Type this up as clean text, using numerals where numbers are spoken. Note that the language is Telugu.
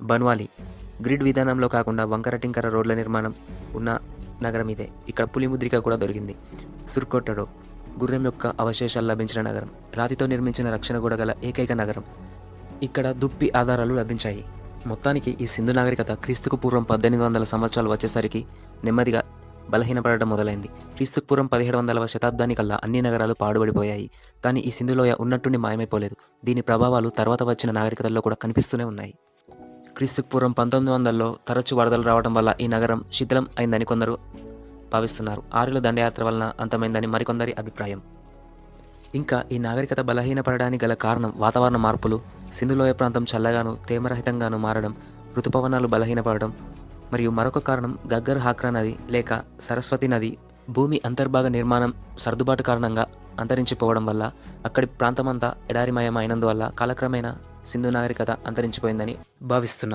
బన్వాలి గ్రిడ్ విధానంలో కాకుండా వంకర టింకర రోడ్ల నిర్మాణం ఉన్న నగరం ఇదే. ఇక్కడ పులి ముద్రిక కూడా దొరికింది. సుర్కోటడో గుర్రం యొక్క అవశేషాలు లభించిన నగరం. రాతితో నిర్మించిన రక్షణ గోడ గల ఏకైక నగరం. ఇక్కడ దుప్పి ఆధారాలు లభించాయి. మొత్తానికి ఈ సింధు నాగరికత క్రీస్తుకు పూర్వం 1800 సంవత్సరాలు వచ్చేసరికి నెమ్మదిగా బలహీనపడటం మొదలైంది. క్రీస్తుకు పూర్వం 1700వ శతాబ్దానికల్లా అన్ని నగరాలు పాడుబడిపోయాయి. కానీ ఈ సింధులోయ ఉన్నట్టుండి మాయమైపోలేదు. దీని ప్రభావాలు తర్వాత వచ్చిన నాగరికతల్లో కూడా కనిపిస్తూనే ఉన్నాయి. క్రీస్తుకు పూర్వం 1900లో తరచు వరదలు రావడం వల్ల ఈ నగరం శిథిలం అయిందని కొందరు భావిస్తున్నారు. ఆర్యుల దండయాత్ర వలన అంతమైందని మరికొందరి అభిప్రాయం. ఇంకా ఈ నాగరికత బలహీనపడడానికి గల కారణం వాతావరణ మార్పులు, సింధులోయ ప్రాంతం చల్లగాను తేమరహితంగాను మారడం, ఋతుపవనాలు బలహీనపడడం, మరియు మరొక కారణం గగ్గర్ హాక్రా నది లేక సరస్వతి నది భూమి అంతర్భాగ నిర్మాణం సర్దుబాటు కారణంగా అంతరించిపోవడం వల్ల అక్కడి ప్రాంతమంతా ఎడారిమయం అయినందువల్ల కాలక్రమేణా సింధు నాగరికత అంతరించిపోయిందని భావిస్తున్నారు.